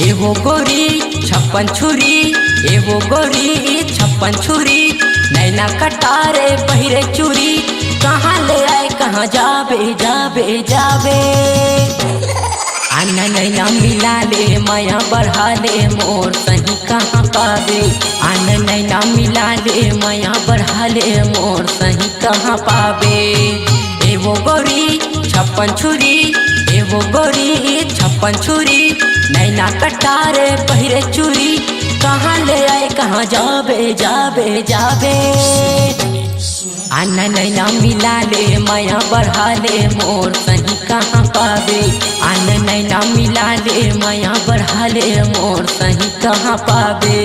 एहो गोरी छप्पन छुरी, एहो गोरी छप्पन छुरी, नैना कटारे पहिरे चूरी, कहाँ ले आए कहाँ जाबे जाबे जाबे। आना नैना मिला ले माया बढ़ा ले मोर सही कहाँ पावे। आना नैना मिला ले माया बढ़ा ले मोर सही कहाँ पावे। एवो गोरी छप्पन छुरी, एवो गोरी छप्पन छुरी, नैना कटारे पहिरे चूरी, कहाँ ले आए कहाँ जाबे जाबे जाबे। आना नैना मिला ले माया बढ़ा ले मोर सही कहाँ पावे। आना नैना मिला ले माया बढ़ा ले मोर सही कहाँ पावे।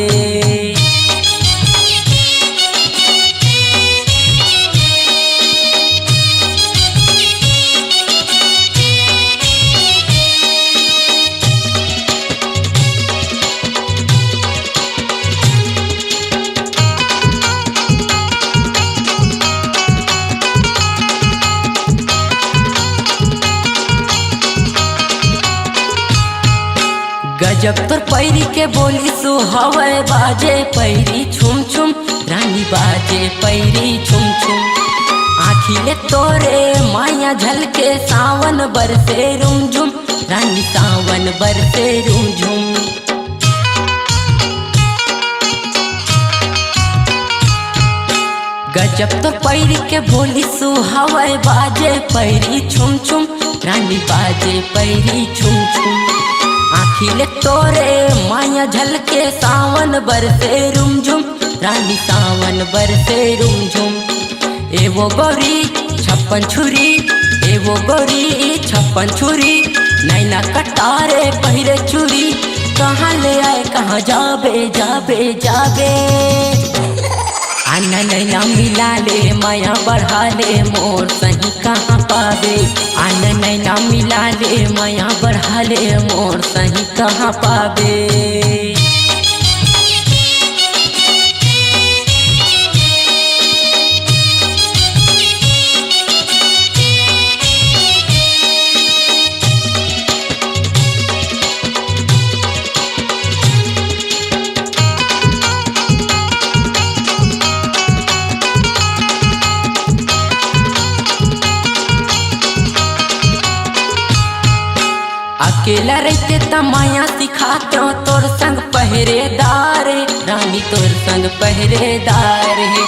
गजब तोर पैरी के बोली सुहावे, बाजे पैरी छुम छुम, रानी बाजे पैरी छुम छुम। आँखिले तोरे माया झलके सावन बरसे रुमझुम, रानी सावन बरसे रुमझुम। गजब तोर पैरी के बोली सुहावे, बाजे पैरी छुम छुम, रानी बाजे पैरी छुम छुम। आँखिले तोरे माया झलके सावन बरसे रुमझुम, रानी सावन बरसे रुमझुम। एवो गोरी छप्पन छुरी, एवो गोरी छप्पन छुरी, नैना कटारे पहिरे चूरी, कहाँ ले आए कहाँ जाबे जाबे जाबे। आना नैना मिला ले माया बढ़ा ले मोर सही कहाँ पावे। आना नैना मिला ले माया बढ़ा ले मोर सही कहाँ पावे। अकेला रहते त माया सिखाते हो तोर संग पहरेदार, रानी तोर संग पहरेदार है।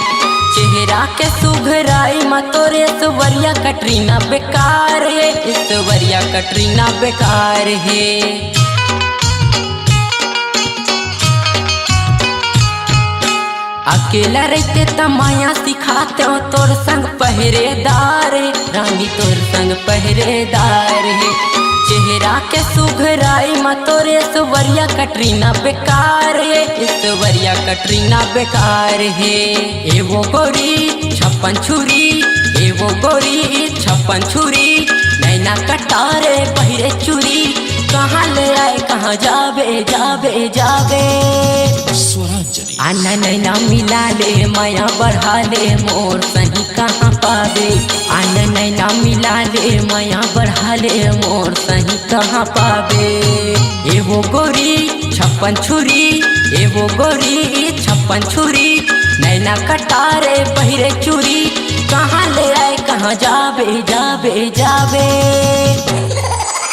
चेहरा के सुघराई मा तोरे सवरिया कटरीना बेकार है, सवरिया कटरीना बेकार है। अकेला रहते त माया सिखाते हो तोर संग पहरेदार, रानी तोर संग पहरेदार है। चेहरा के सुघराई मा तोरे सवरिया कटरीना बेकार है, सवरिया कटरीना बेकार है। एवो गोरी छप्पन छुरी, एवो गोरी छप्पन छुरी, नैना कटारे पहिरे चूरी, कहाँ ले आए कहाँ जाबे जाबे जाबे। आना नैना मिला ले माया बढ़ा ले मोर सही कहाँ पावे। आना नैना मिला ले माया बढ़ा ले मोर सही कहाँ पावे। एवो गोरी छप्पन छुरी, एवो गोरी छप्पन छुरी, नैना कटारे पहिरे चूरी, कहाँ ले आए कहाँ जाबे जाबे जाबे।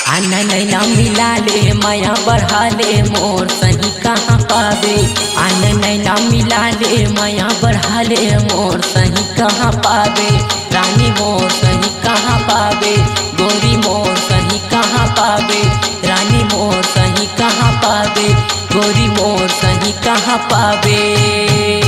आना नैना मिला ले माया बढ़ा ले मोर सही कहाँ पावे। आना नैना मिला ले माया बढ़ा ले मोर सही कहाँ पावे। रानी मोर सही कहाँ पावे, गोरी मोर सही कहाँ पावे, रानी मोर सही कहाँ पावे, गोरी मोर सही कहाँ पावे।